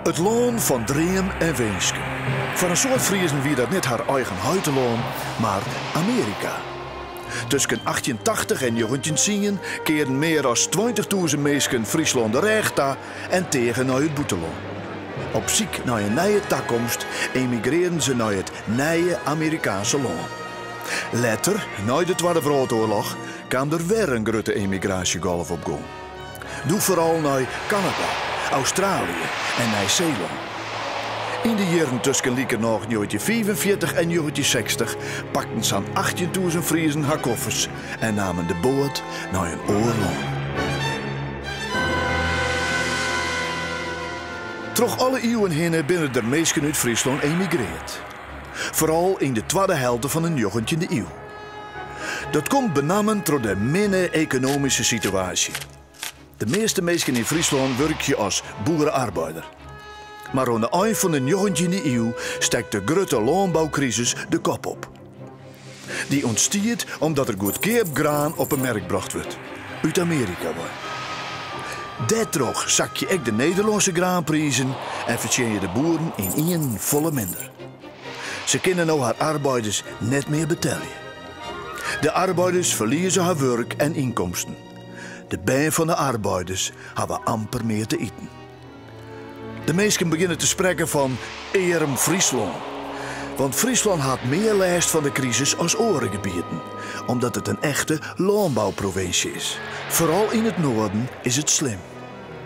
Het loon van dream en wensken. Van een soort Friezen wie dat niet haar eigen huitenloon, maar Amerika. Tussen 1880 en 1910 keerden meer dan 20.000 mensen Friesland de recht en tegen naar het boeteloon. Op zoek naar een nieuwe toekomst emigreerden ze naar het nieuwe Amerikaanse land. Later, na de Tweede Wereldoorlog, kwam er weer een grote emigratiegolf op gang. Doe vooral naar Canada, Australië en Nieuw-Zeeland. In de jaren tussen 1945 en 1960 pakten zo'n 18.000 Friezen haar koffers en namen de boot naar een oorlog. Troch alle eeuwen heen binnen de meesten uit Friesland emigreerd. Vooral in de tweede helft van de 19e eeuw. Dat komt benamen door de minne economische situatie. De meeste mensen in Friesland werken als boerenarbeider. Maar aan het eind van de 19e eeuw steekt de grote landbouwcrisis de kop op. Die ontstiert omdat er goedkoop graan op een markt gebracht wordt. Uit Amerika. Daardoor zak je ook de Nederlandse graanprijzen en vertjen je de boeren in één volle minder. Ze kunnen nou haar arbeiders net meer betalen. De arbeiders verliezen haar werk en inkomsten. De bijen van de arbeiders hebben amper meer te eten. De meesten beginnen te spreken van arm Friesland. Want Friesland had meer last van de crisis als orengebieden, omdat het een echte landbouwprovincie is. Vooral in het noorden is het slim.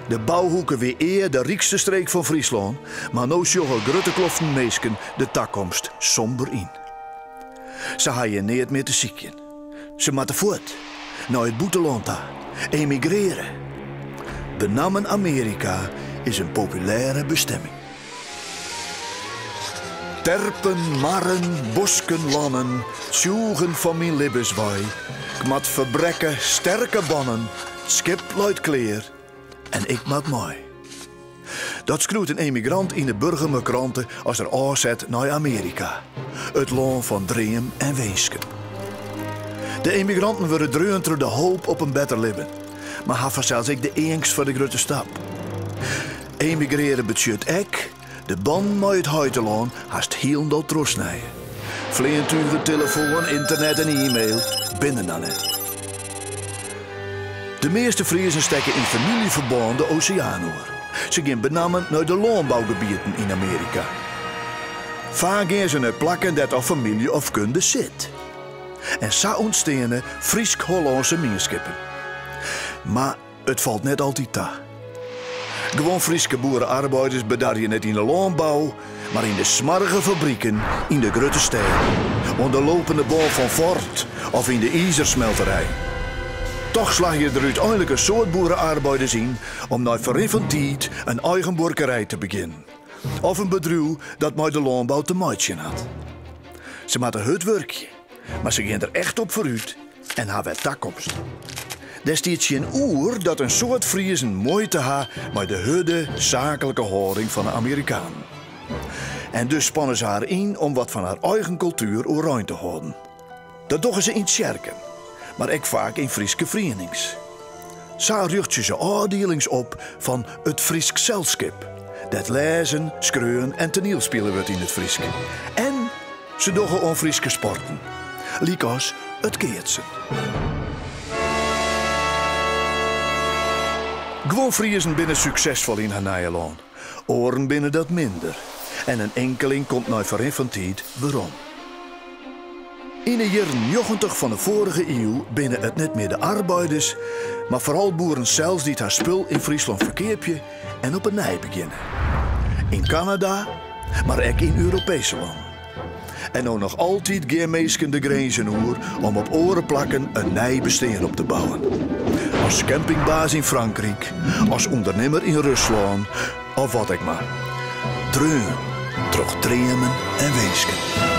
De bouwhoeken weer eer de rijkste streek van Friesland, maar nou sjoggen grote kloften meesken de toekomst somber in. Ze hadden niet meer te zieken. Ze moeten voort, naar het boeteland, emigreren. Benamen Amerika is een populaire bestemming. Terpen, marren, bosken, lannen, tjoegen van mijn libbeswaai. Ik mat verbrekken, sterke bannen, schip luid kleer en ik maak mooi. Dat schroeit een emigrant in de burgerkranten als er aanzet naar Amerika. Het land van dream en wensken. De emigranten worden dreun door de hoop op een beter leven. Maar hebben zelfs ik de angst voor de grote stap. Emigreren betekent ek, de band met het huitenland haast heel dat troostnijen. Vleertuigen, telefoon, internet en e-mail binnen dan net. De meeste Friesen steken in familieverband de oceaan over. Ze gaan benamen naar de landbouwgebieden in Amerika. Vaak gaan ze naar plakken dat of familie of kunde zit. En zo ontstaan Fries-Hollandse minschippen. Maar het valt net altijd te. Gewoon Friese boerenarbeiders bedarjen net in de landbouw, maar in de smarrige fabrieken in de grote steden. Op de lopende bal van Ford of in de ijzersmelterij. Toch slag je er uiteindelijk een soort boerenarbeiders in om na verre van tijd een eigen boerderij te beginnen. Of een bedrijf dat met de landbouw te maken had. Ze maken het werkje, maar ze gaan er echt op vooruit en hebben toekomst. Destijds een oer dat een soort Friesen mooi te ha met de hudde zakelijke houding van de Amerikanen. En dus spannen ze haar in om wat van haar eigen cultuur overeind te houden. Dat doen ze in Sjerken, maar ook vaak in Frieske verenigings. Zo richt ze afdelings op van het Friesk Zelschap. Dat lezen, schreeuwen en toneelspelen wordt in het Friesk. En ze doen onfrieske sporten, liek als het keertsen. Gewoon Friesen binnen succesvol in haar Nederland. Oren binnen dat minder. En een enkeling komt naar verre van tijd waarom. In de jaren 90 van de vorige eeuw binnen het net meer de arbeiders, maar vooral boeren zelfs die haar spul in Friesland verkeerpje en op een nij beginnen. In Canada, maar ook in Europese landen. En nou nog altijd geen meesken de grenzen oer om op orenplakken een nij bestaan op te bouwen. Als campingbaas in Frankrijk, als ondernemer in Rusland of wat ik maar. Dreun, troch dreamen en wensken.